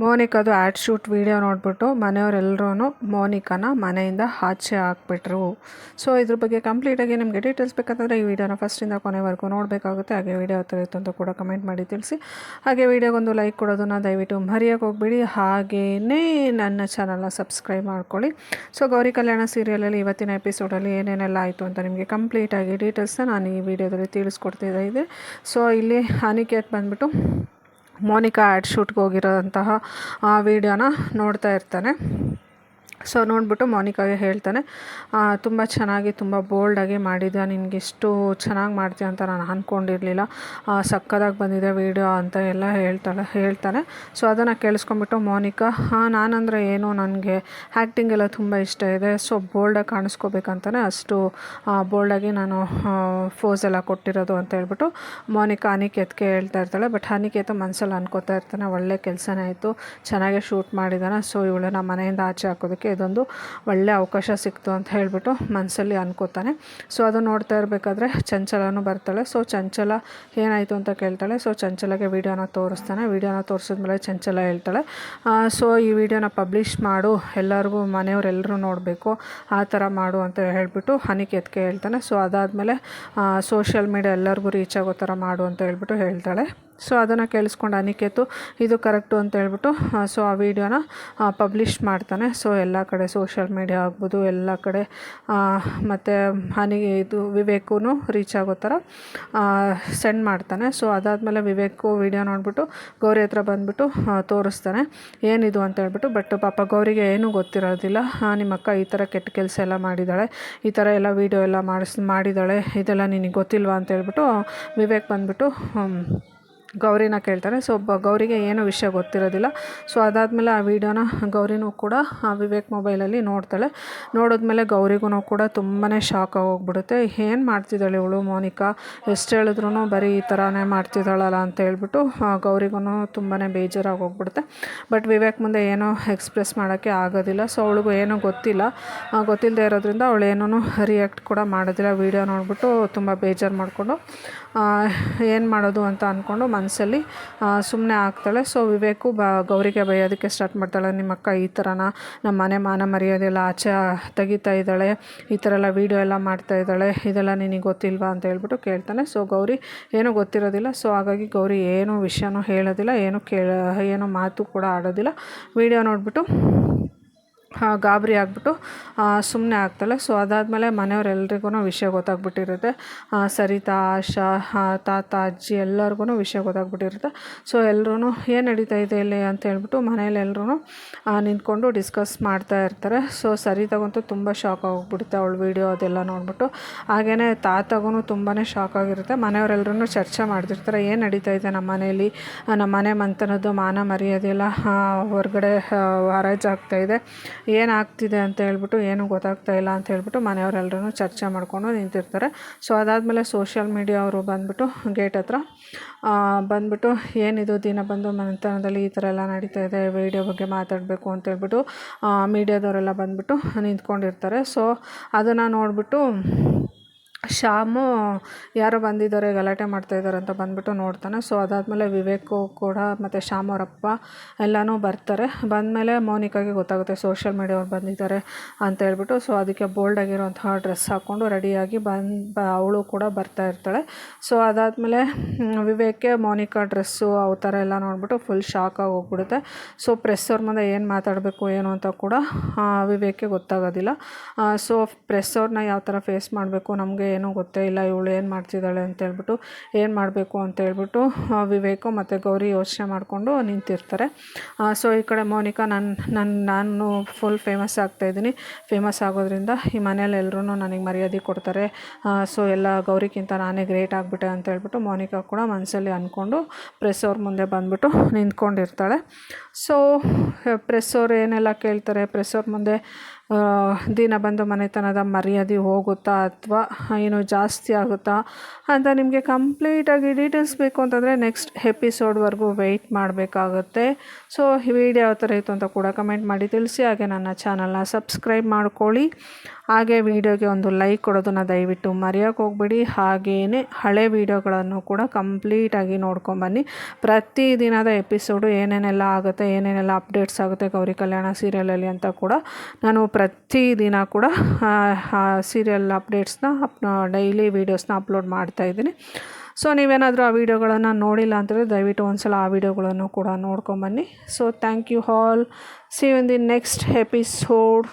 ಮೋನಿಕಾದು add shoot video ನೋಡಿಬಿಟ್ಟು ಮನೆಯವರೆಲ್ಲರೂ ಮೋನಿಕಾನ ಮನೆಯಿಂದ ಆಚೆ ಹಾಕ್ಬಿಟ್ರು. ಸೊ ಇದ್ರ ಬಗ್ಗೆ ಕಂಪ್ಲೀಟಾಗಿ ನಿಮಗೆ ಡೀಟೇಲ್ಸ್ ಬೇಕಂತಂದರೆ ಈ ವಿಡಿಯೋನ ಫಸ್ಟಿಂದ ಕೊನೆವರೆಗೂ ನೋಡಬೇಕಾಗುತ್ತೆ. ಹಾಗೆ ವಿಡಿಯೋ ಹತ್ರ ಇತ್ತು ಅಂತ ಕೂಡ ಕಮೆಂಟ್ ಮಾಡಿ ತಿಳಿಸಿ. ಹಾಗೆ ವಿಡಿಯೋಗೊಂದು ಲೈಕ್ ಕೊಡೋದನ್ನು ದಯವಿಟ್ಟು ಮರೆಯೋಕೆ ಹೋಗ್ಬಿಡಿ. ಹಾಗೆಯೇ ನನ್ನ ಚಾನಲ್ನ ಸಬ್ಸ್ಕ್ರೈಬ್ ಮಾಡ್ಕೊಳ್ಳಿ. ಸೊ ಗೌರಿ ಕಲ್ಯಾಣ ಸೀರಿಯಲಲ್ಲಿ ಇವತ್ತಿನ ಎಪಿಸೋಡಲ್ಲಿ ಏನೇನೆಲ್ಲ ಆಯಿತು ಅಂತ ನಿಮಗೆ ಕಂಪ್ಲೀಟಾಗಿ ಡೀಟೇಲ್ಸ್ನ ನಾನು ಈ ವಿಡಿಯೋದಲ್ಲಿ ತಿಳಿಸ್ಕೊಡ್ತಿದ್ದೆ. ಸೊ ಇಲ್ಲಿ ಅನಿಕೇತ್ ಬಂದುಬಿಟ್ಟು ಮೋನಿಕಾ ಆ್ಯಡ್ ಶೂಟ್ಗೆ ಹೋಗಿರೋಂತಹ ಆ ವಿಡಿಯೋನ ನೋಡ್ತಾ ಇರ್ತಾನೆ. ಸೊ ನೋಡಿಬಿಟ್ಟು ಮೋನಿಕಾಗೆ ಹೇಳ್ತಾನೆ, ತುಂಬ ಚೆನ್ನಾಗಿ ತುಂಬ ಬೋಲ್ಡಾಗಿ ಮಾಡಿದ್ಯಾ, ನಿನಗಿಷ್ಟು ಚೆನ್ನಾಗಿ ಮಾಡ್ತೀಯ ಅಂತ ನಾನು ಅಂದ್ಕೊಂಡಿರಲಿಲ್ಲ, ಸಕ್ಕದಾಗಿ ಬಂದಿದೆ ವೀಡಿಯೋ ಅಂತ ಎಲ್ಲ ಹೇಳ್ತಾನೆ. ಸೊ ಅದನ್ನು ಕೇಳಿಸ್ಕೊಂಬಿಟ್ಟು ಮೋನಿಕಾ, ನಾನಂದರೆ ಏನು, ನನಗೆ ಆ್ಯಕ್ಟಿಂಗ್ ಎಲ್ಲ ತುಂಬ ಇಷ್ಟ ಇದೆ, ಸೊ ಬೋಲ್ಡಾಗಿ ಕಾಣಿಸ್ಕೋಬೇಕಂತಲೇ ಅಷ್ಟು ಬೋಲ್ಡಾಗಿ ನಾನು ಫೋಸ್ ಎಲ್ಲ ಕೊಟ್ಟಿರೋದು ಅಂತ ಹೇಳ್ಬಿಟ್ಟು ಮೋನಿಕಾ ಅನಿಕೇತ್ಗೆ ಹೇಳ್ತಾ ಇರ್ತಾಳೆ. ಬಟ್ ಅನಿಕೇತ ಮನಸ್ಸಲ್ಲಿ ಅನ್ಕೋತಾ ಇರ್ತಾನೆ, ಒಳ್ಳೆ ಕೆಲಸನೇ ಆಯಿತು, ಚೆನ್ನಾಗೇ ಶೂಟ್ ಮಾಡಿದ್ದಾನೆ, ಸೊ ಇವಳನ್ನ ಮನೆಯಿಂದ ಆಚೆ ಹಾಕೋದಕ್ಕೆ ಇದೊಂದು ಒಳ್ಳೆ ಅವಕಾಶ ಸಿಕ್ತು ಅಂತ ಹೇಳಿಬಿಟ್ಟು ಮನಸ್ಸಲ್ಲಿ ಅನ್ಕೋತಾನೆ. ಸೊ ಅದು ನೋಡ್ತಾ ಇರಬೇಕಾದ್ರೆ ಚಂಚಲನೂ ಬರ್ತಾಳೆ. ಸೊ ಚಂಚಲ ಏನಾಯಿತು ಅಂತ ಕೇಳ್ತಾಳೆ. ಸೊ ಚಂಚಲಗೆ ವೀಡಿಯೋನ ತೋರಿಸ್ತಾನೆ. ವೀಡಿಯೋನ ತೋರಿಸಿದ್ಮೇಲೆ ಚಂಚಲ ಹೇಳ್ತಾಳೆ, ಸೊ ಈ ವಿಡಿಯೋನ ಪಬ್ಲಿಷ್ ಮಾಡು, ಎಲ್ಲರಿಗೂ ಮನೆಯವರೆಲ್ಲರೂ ನೋಡಬೇಕು, ಆ ಥರ ಮಾಡು ಅಂತ ಹೇಳಿಬಿಟ್ಟು ಅನಿಕೇತ್ಗೆ ಹೇಳ್ತಾನೆ. ಸೊ ಅದಾದಮೇಲೆ ಸೋಷಿಯಲ್ ಮೀಡಿಯಾ ಎಲ್ಲರಿಗೂ ರೀಚ್ ಆಗೋ ಥರ ಮಾಡು ಅಂತ ಹೇಳ್ಬಿಟ್ಟು ಹೇಳ್ತಾಳೆ. ಸೊ ಅದನ್ನು ಕೇಳಿಸ್ಕೊಂಡು ಅನಿಕೇತು ಇದು ಕರೆಕ್ಟು ಅಂತ ಹೇಳ್ಬಿಟ್ಟು ಸೊ ಆ ವಿಡಿಯೋನ ಪಬ್ಲಿಷ್ ಮಾಡ್ತಾನೆ. ಸೊ ಎಲ್ಲ ಕಡೆ ಸೋಷಿಯಲ್ ಮೀಡಿಯಾ ಆಗ್ಬೋದು, ಎಲ್ಲ ಕಡೆ ಮತ್ತು ಇದು ವಿವೇಕೂ ರೀಚ್ ಆಗೋ ಥರ ಸೆಂಡ್ ಮಾಡ್ತಾನೆ. ಸೊ ಅದಾದಮೇಲೆ ವಿವೇಕು ವಿಡಿಯೋ ನೋಡಿಬಿಟ್ಟು ಗೌರಿ ಹತ್ರ ಬಂದುಬಿಟ್ಟು ತೋರಿಸ್ತಾನೆ ಏನಿದು ಅಂತ ಹೇಳ್ಬಿಟ್ಟು. ಬಟ್ ಪಾಪ ಗೌರಿಗೆ ಏನೂ ಗೊತ್ತಿರೋದಿಲ್ಲ, ನಿಮ್ಮ ಅಕ್ಕ ಈ ಥರ ಕೆಟ್ಟ ಕೆಲಸ ಎಲ್ಲ ಮಾಡಿದ್ದಾಳೆ, ಈ ಥರ ಎಲ್ಲ ವೀಡಿಯೋ ಎಲ್ಲ ಮಾಡಿದ್ದಾಳೆ, ಇದೆಲ್ಲ ನಿನಗೆ ಗೊತ್ತಿಲ್ವಾ ಅಂತ ಹೇಳ್ಬಿಟ್ಟು ವಿವೇಕ್ ಬಂದುಬಿಟ್ಟು ಗೌರಿನ ಕೇಳ್ತಾರೆ. ಸೊ ಗೌರಿಗೆ ಏನೂ ವಿಷಯ ಗೊತ್ತಿರೋದಿಲ್ಲ. ಸೊ ಅದಾದಮೇಲೆ ಆ ವಿಡಿಯೋನ ಗೌರಿನೂ ಕೂಡ ವಿವೇಕ್ ಮೊಬೈಲಲ್ಲಿ ನೋಡ್ತಾಳೆ. ನೋಡಿದ್ಮೇಲೆ ಗೌರಿಗೂ ಕೂಡ ತುಂಬಾ ಶಾಕ್ ಆಗೋಗ್ಬಿಡುತ್ತೆ. ಏನು ಮಾಡ್ತಿದ್ದಾಳೆ ಇವಳು ಮೋನಿಕಾ, ಎಷ್ಟು ಹೇಳಿದ್ರೂ ಬರೀ ಈ ಥರನೇ ಮಾಡ್ತಿದ್ದಾಳಲ್ಲ ಅಂತ ಹೇಳ್ಬಿಟ್ಟು ಗೌರಿಗೂ ತುಂಬಾ ಬೇಜಾರಾಗಿ ಹೋಗ್ಬಿಡುತ್ತೆ. ಬಟ್ ವಿವೇಕ್ ಮುಂದೆ ಏನೂ ಎಕ್ಸ್ಪ್ರೆಸ್ ಮಾಡೋಕ್ಕೆ ಆಗೋದಿಲ್ಲ. ಸೊ ಅವಳಿಗೂ ಏನೂ ಗೊತ್ತಿಲ್ಲದೆ ಇರೋದ್ರಿಂದ ಅವಳು ಏನೂ ರಿಯಾಕ್ಟ್ ಕೂಡ ಮಾಡೋದಿಲ್ಲ. ವಿಡಿಯೋ ನೋಡಿಬಿಟ್ಟು ತುಂಬ ಬೇಜಾರು ಮಾಡಿಕೊಂಡು ಏನು ಮಾಡೋದು ಅಂತ ಅಂದ್ಕೊಂಡು ಮನಸ್ಸಲ್ಲಿ ಸುಮ್ಮನೆ ಆಗ್ತಾಳೆ. ಸೊ ವಿವೇಕು ಗೌರಿಗೆ ಬೈಯೋದಕ್ಕೆ ಸ್ಟಾರ್ಟ್ ಮಾಡ್ತಾಳೆ, ನಿಮ್ಮ ಅಕ್ಕ ಈ ಥರನ ನಮ್ಮ ಮನೆ ಮಾನ ಮರ್ಯಾದೆಲ್ಲ ಆಚೆ ತೆಗಿತಾ ಇದ್ದಾಳೆ, ಈ ಥರ ಎಲ್ಲ ವೀಡಿಯೋ ಎಲ್ಲ ಮಾಡ್ತಾ ಇದ್ದಾಳೆ, ಇದೆಲ್ಲ ನಿನಗೆ ಗೊತ್ತಿಲ್ವಾ ಅಂತ ಹೇಳ್ಬಿಟ್ಟು ಕೇಳ್ತಾನೆ. ಸೊ ಗೌರಿ ಏನೂ ಗೊತ್ತಿರೋದಿಲ್ಲ. ಸೊ ಹಾಗಾಗಿ ಗೌರಿ ಏನೂ ವಿಷಯನೂ ಹೇಳೋದಿಲ್ಲ, ಏನೂ ಮಾತು ಕೂಡ ಆಡೋದಿಲ್ಲ. ವೀಡಿಯೋ ನೋಡಿಬಿಟ್ಟು ಗಾಬರಿ ಆಗಿಬಿಟ್ಟು ಸುಮ್ಮನೆ ಆಗ್ತಾಳೆ. ಸೊ ಅದಾದಮೇಲೆ ಮನೆಯವರೆಲ್ರಿಗೂ ವಿಷಯ ಗೊತ್ತಾಗ್ಬಿಟ್ಟಿರುತ್ತೆ. ಸರಿತಾ, ಆಶಾ, ತಾತ, ಅಜ್ಜಿ ಎಲ್ಲರಿಗೂ ವಿಷಯ ಗೊತ್ತಾಗ್ಬಿಟ್ಟಿರುತ್ತೆ. ಸೊ ಎಲ್ಲರೂ ಏನು ನಡೀತಾ ಇದೆ ಇಲ್ಲಿ ಅಂತ ಹೇಳ್ಬಿಟ್ಟು ಮನೇಲಿ ಎಲ್ಲರೂ ನಿಂತ್ಕೊಂಡು ಡಿಸ್ಕಸ್ ಮಾಡ್ತಾ ಇರ್ತಾರೆ. ಸೊ ಸರಿತಾಗಂತೂ ತುಂಬ ಶಾಕ್ ಆಗೋಗ್ಬಿಡುತ್ತೆ ಅವಳು ವೀಡಿಯೋ ಅದೆಲ್ಲ ನೋಡಿಬಿಟ್ಟು. ಹಾಗೆಯೇ ತಾತಗೂ ತುಂಬಾ ಶಾಕ್ ಆಗಿರುತ್ತೆ. ಮನೆಯವರೆಲ್ಲರೂ ಚರ್ಚೆ ಮಾಡ್ತಿರ್ತಾರೆ, ಏನು ನಡೀತಾ ಇದೆ ನಮ್ಮ ಮನೇಲಿ, ನಮ್ಮ ಮನೆ ಮಂತನದ್ದು ಮಾನ ಮರ್ಯಾದೆಲ್ಲ ಹೊರಗಡೆ ಹರಾಜಾಗ್ತಾಯಿದೆ, ಏನಾಗ್ತಿದೆ ಅಂತ ಹೇಳ್ಬಿಟ್ಟು ಏನೂ ಗೊತ್ತಾಗ್ತಾ ಇಲ್ಲ ಅಂತ ಹೇಳ್ಬಿಟ್ಟು ಮನೆಯವರೆಲ್ಲರೂ ಚರ್ಚೆ ಮಾಡ್ಕೊಂಡು ನಿಂತಿರ್ತಾರೆ. ಸೊ ಅದಾದಮೇಲೆ ಸೋಷಿಯಲ್ ಮೀಡಿಯಾ ಅವರು ಬಂದುಬಿಟ್ಟು ಗೇಟ್ ಹತ್ರ ಬಂದುಬಿಟ್ಟು ಏನಿದು ದಿನ ಬಂದು ಮನೆತನದಲ್ಲಿ ಈ ಥರ ಎಲ್ಲ ನಡೀತಾ ಇದೆ, ವೀಡಿಯೋ ಬಗ್ಗೆ ಮಾತಾಡಬೇಕು ಅಂತ ಹೇಳ್ಬಿಟ್ಟು ಮೀಡಿಯಾದವರೆಲ್ಲ ಬಂದುಬಿಟ್ಟು ನಿಂತ್ಕೊಂಡಿರ್ತಾರೆ. ಸೊ ಅದನ್ನು ನೋಡಿಬಿಟ್ಟು ಶ್ಯಾಮು ಯಾರೋ ಬಂದಿದ್ದಾರೆ, ಗಲಾಟೆ ಮಾಡ್ತಾಯಿದ್ದಾರೆ ಅಂತ ಬಂದುಬಿಟ್ಟು ನೋಡ್ತಾನೆ. ಸೊ ಅದಾದಮೇಲೆ ವಿವೇಕು ಕೂಡ ಮತ್ತು ಶ್ಯಾಮ್ ಅವರಪ್ಪ ಎಲ್ಲನೂ ಬರ್ತಾರೆ. ಬಂದಮೇಲೆ ಮೋನಿಕಾಗೆ ಗೊತ್ತಾಗುತ್ತೆ ಸೋಷಿಯಲ್ ಮೀಡಿಯಾವ್ರು ಬಂದಿದ್ದಾರೆ ಅಂತ ಹೇಳ್ಬಿಟ್ಟು. ಸೊ ಅದಕ್ಕೆ ಬೋಲ್ಡಾಗಿರೋಂತಹ ಡ್ರೆಸ್ ಹಾಕ್ಕೊಂಡು ರೆಡಿಯಾಗಿ ಅವಳು ಕೂಡ ಬರ್ತಾ ಇರ್ತಾಳೆ. ಸೊ ಅದಾದಮೇಲೆ ವಿವೇಕ್ಗೆ ಮೋನಿಕಾ ಡ್ರೆಸ್ಸು ಅವು ಥರ ಎಲ್ಲ ನೋಡಿಬಿಟ್ಟು ಫುಲ್ ಶಾಕಾಗಿ ಹೋಗ್ಬಿಡುತ್ತೆ. ಸೊ ಪ್ರೆಸ್ ಅವ್ರ ಮುಂದೆ ಏನು ಮಾತಾಡಬೇಕು ಏನು ಅಂತ ಕೂಡ ವಿವೇಕ್ಗೆ ಗೊತ್ತಾಗೋದಿಲ್ಲ. ಸೊ ಪ್ರೆಸ್ ಅವ್ರನ್ನ ಯಾವ ಥರ ಫೇಸ್ ಮಾಡಬೇಕು, ನಮಗೆ ಏನೂ ಗೊತ್ತೇ ಇಲ್ಲ, ಇವಳು ಏನು ಮಾಡ್ತಿದ್ದಾಳೆ ಅಂತ ಹೇಳ್ಬಿಟ್ಟು ಏನು ಮಾಡಬೇಕು ಅಂತ ಹೇಳ್ಬಿಟ್ಟು ವಿವೇಕು ಮತ್ತು ಗೌರಿ ಯೋಚನೆ ಮಾಡಿಕೊಂಡು ನಿಂತಿರ್ತಾರೆ. ಸೊ ಈ ಕಡೆ ಮೋನಿಕಾ ನಾನು ಫುಲ್ ಫೇಮಸ್ ಆಗ್ತಾಯಿದ್ದೀನಿ, ಫೇಮಸ್ ಆಗೋದ್ರಿಂದ ಈ ಮನೇಲಿ ಎಲ್ಲರೂ ನನಗೆ ಮರ್ಯಾದೆ ಕೊಡ್ತಾರೆ, ಸೊ ಎಲ್ಲ ಗೌರಿಗಿಂತ ನಾನೇ ಗ್ರೇಟ್ ಆಗಿಬಿಟ್ಟೆ ಅಂತ ಹೇಳ್ಬಿಟ್ಟು ಮೋನಿಕಾ ಕೂಡ ಮನಸ್ಸಲ್ಲಿ ಅಂದ್ಕೊಂಡು ಪ್ರೆಸ್ ಅವ್ರ ಮುಂದೆ ಬಂದುಬಿಟ್ಟು ನಿಂತ್ಕೊಂಡಿರ್ತಾಳೆ. ಸೊ ಪ್ರೆಸ್ ಅವ್ರು ಏನೆಲ್ಲ ಕೇಳ್ತಾರೆ, ಪ್ರೆಸ್ ಅವ್ರ ಮುಂದೆ ದಿನ ಬಂದು ಮನೆತನದ ಮರ್ಯಾದೆ ಹೋಗುತ್ತಾ ಅಥವಾ ಏನು ಜಾಸ್ತಿ ಆಗುತ್ತಾ ಅಂತ ನಿಮಗೆ ಕಂಪ್ಲೀಟಾಗಿ ಡೀಟೇಲ್ಸ್ ಬೇಕು ಅಂತಂದರೆ ನೆಕ್ಸ್ಟ್ ಎಪಿಸೋಡ್ವರೆಗೂ ವೆಯ್ಟ್ ಮಾಡಬೇಕಾಗುತ್ತೆ. ಸೊ ಈ ವಿಡಿಯೋ ಯಾವ ಥರ ಇತ್ತು ಅಂತ ಕೂಡ ಕಮೆಂಟ್ ಮಾಡಿ ತಿಳಿಸಿ. ಹಾಗೆ ನನ್ನ ಚಾನಲ್ನ ಸಬ್ಸ್ಕ್ರೈಬ್ ಮಾಡ್ಕೊಳ್ಳಿ. ಹಾಗೆ ವಿಡಿಯೋಗೆ ಒಂದು ಲೈಕ್ ಕೊಡೋದನ್ನು ದಯವಿಟ್ಟು ಮರೆಯೋಕ್ಕೆ ಹೋಗ್ಬೇಡಿ. ಹಾಗೆಯೇ ಹಳೆ ವೀಡಿಯೋಗಳನ್ನು ಕೂಡ ಕಂಪ್ಲೀಟಾಗಿ ನೋಡ್ಕೊಂಬನ್ನಿ. ಪ್ರತಿದಿನದ ಎಪಿಸೋಡು ಏನೇನೆಲ್ಲ ಆಗುತ್ತೆ, ಏನೇನೆಲ್ಲ ಅಪ್ಡೇಟ್ಸ್ ಆಗುತ್ತೆ ಗೌರಿ ಕಲ್ಯಾಣ ಸೀರಿಯಲಲ್ಲಿ ಅಂತ ಕೂಡ ನಾನು ಪ್ರತಿದಿನ ಕೂಡ ಸೀರಿಯಲ್ ಅಪ್ಡೇಟ್ಸ್ನ ಡೈಲಿ ವೀಡಿಯೋಸ್ನ ಅಪ್ಲೋಡ್ ಮಾಡ್ತಾಯಿದ್ದೀನಿ. ಸೊ ನೀವೇನಾದರೂ ಆ ವಿಡಿಯೋಗಳನ್ನು ನೋಡಿಲ್ಲ ಅಂತಂದರೆ ದಯವಿಟ್ಟು ಒಂದ್ಸಲ ಆ ವಿಡಿಯೋಗಳನ್ನು ಕೂಡ ನೋಡ್ಕೊಂಬನ್ನಿ. So thank you all. See you in the next episode.